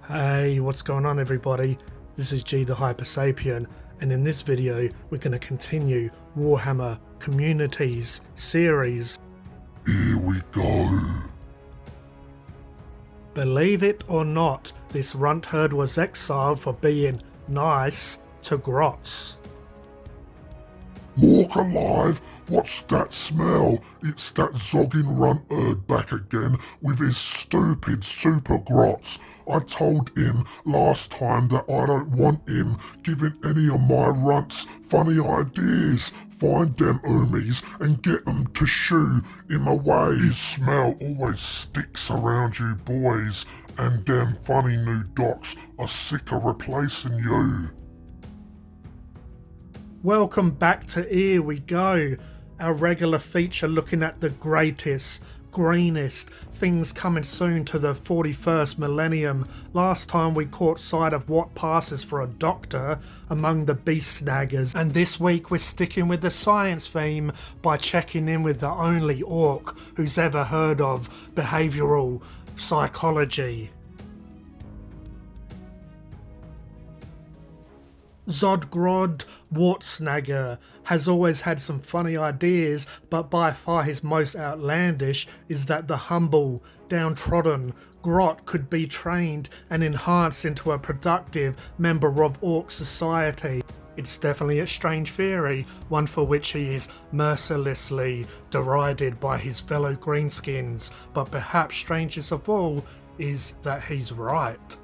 Hey, what's going on everybody? This is G The Hypersapien, and in this video we're going to continue Warhammer Community's series. Here we go. Believe it or not, this Runtherd was exiled for being nice to Grots. Mork alive, what's that smell? It's that zogging Runtherd back again with his stupid super Grots. I told him last time that I don't want him giving any of my runts funny ideas. Find them homies and get them to shoo him away. His smell always sticks around you boys, and them funny new docs are sick of replacing you. Welcome back to Ere We Go, our regular feature looking at the greatest, greenest things coming soon to the 41st millennium. Last time we caught sight of what passes for a doctor among the beast snaggers, and this week we're sticking with the science theme by checking in with the only orc who's ever heard of behavioural psychology. Zodgrod Wartsnagger has always had some funny ideas, but by far his most outlandish is that the humble, downtrodden Grot could be trained and enhanced into a productive member of Orc society. It's definitely a strange theory, one for which he is mercilessly derided by his fellow greenskins, but perhaps strangest of all is that he's right.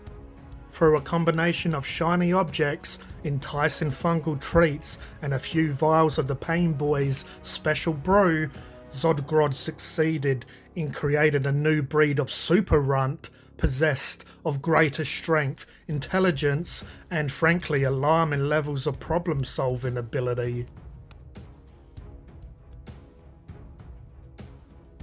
Through a combination of shiny objects, enticing fungal treats, and a few vials of the Pain Boy's special brew, Zodgrod succeeded in creating a new breed of super runt, possessed of greater strength, intelligence, and frankly alarming levels of problem-solving ability.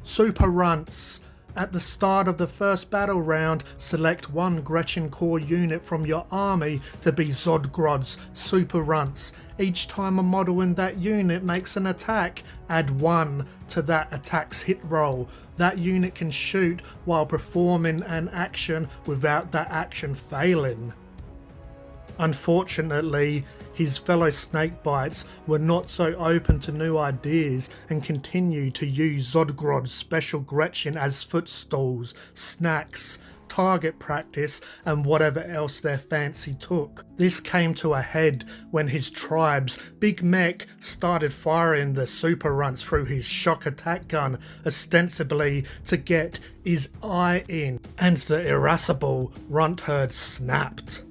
Super runts. At the start of the first battle round, select one Gretchen core unit from your army to be Zodgrod's super runts. Each time a model in that unit makes an attack, add 1 to that attack's hit roll. That unit can shoot while performing an action without that action failing. Unfortunately, his fellow snakebites were not so open to new ideas and continued to use Zodgrod's special Gretchen as footstools, snacks, target practice, and whatever else their fancy took. This came to a head when his tribe's Big Mech started firing the super runts through his shock attack gun, ostensibly to get his eye in, and the irascible Runtherd snapped.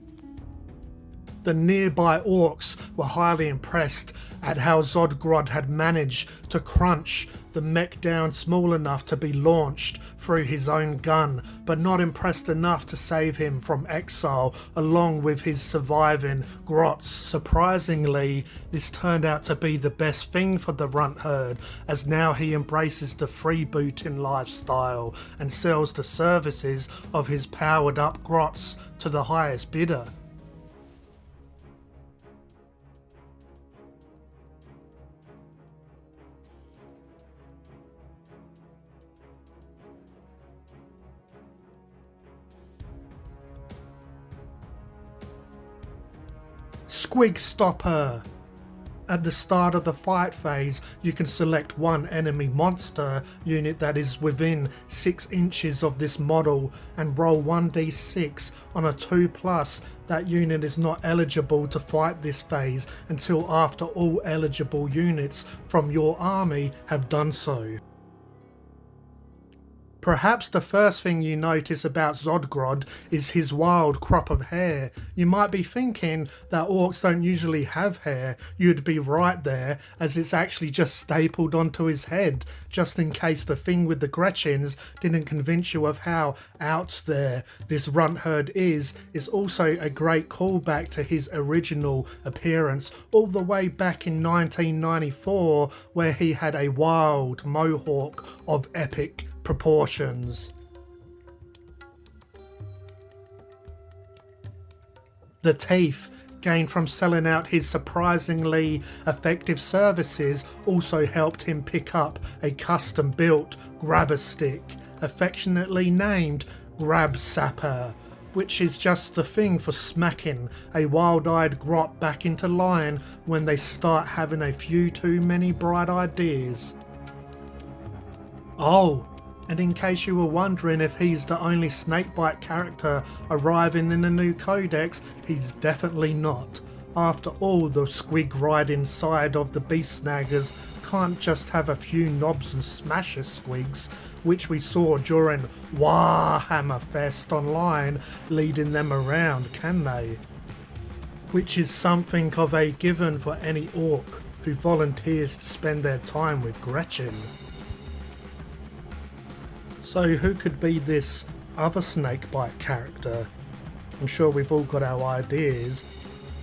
The nearby orcs were highly impressed at how Zodgrod had managed to crunch the mech down small enough to be launched through his own gun, but not impressed enough to save him from exile along with his surviving Grots. Surprisingly, this turned out to be the best thing for the Runtherd, as now he embraces the freebooting lifestyle and sells the services of his powered up Grots to the highest bidder. Squig Stopper. At the start of the fight phase, you can select one enemy monster unit that is within 6 inches of this model and roll 1d6 on a 2+. That unit is not eligible to fight this phase until after all eligible units from your army have done so. Perhaps the first thing you notice about Zodgrod is his wild crop of hair. You might be thinking that orcs don't usually have hair. You'd be right there, as it's actually just stapled onto his head, just in case the thing with the Gretchens didn't convince you of how out there this Runtherd is also a great callback to his original appearance all the way back in 1994, where he had a wild mohawk of epic proportions. The teeth gained from selling out his surprisingly effective services also helped him pick up a custom built grabber stick, affectionately named Grab Sapper, which is just the thing for smacking a wild-eyed grot back into line when they start having a few too many bright ideas. Oh, and in case you were wondering if he's the only snakebite character arriving in the new codex, he's definitely not. After all, the squig right inside of the beast snaggers can't just have a few knobs and smasher squigs, which we saw during Warhammer Fest online, leading them around, can they? Which is something of a given for any orc who volunteers to spend their time with Gretchen. So who could be this other snakebite character? I'm sure we've all got our ideas.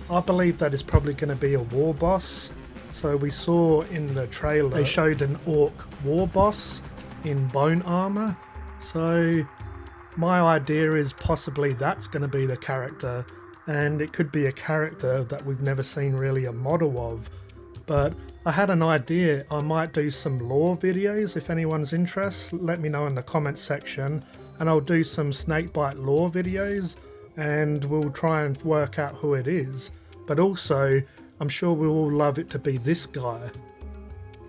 I believe that is probably going to be a war boss. So we saw in the trailer, they showed an orc war boss in bone armor. So my idea is possibly that's going to be the character, and it could be a character that we've never seen really a model of. But I had an idea, I might do some lore videos. If anyone's interested, let me know in the comments section, and I'll do some snakebite lore videos, and we'll try and work out who it is. But also, I'm sure we'll all love it to be this guy.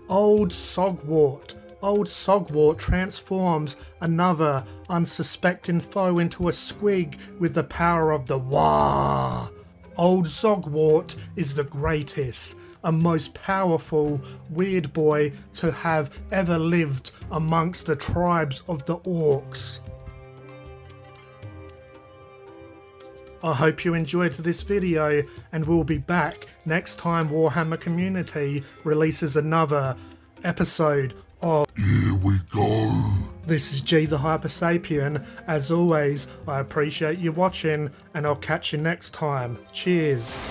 Old Sogwart. Old Sogwart transforms another unsuspecting foe into a squig with the power of the Wah. Old Sogwart is the greatest and most powerful weird boy to have ever lived amongst the tribes of the Orks. I hope you enjoyed this video, and we'll be back next time Warhammer Community releases another episode of Here We Go. This is G The Hypersapien. As always, I appreciate you watching, and I'll catch you next time. Cheers.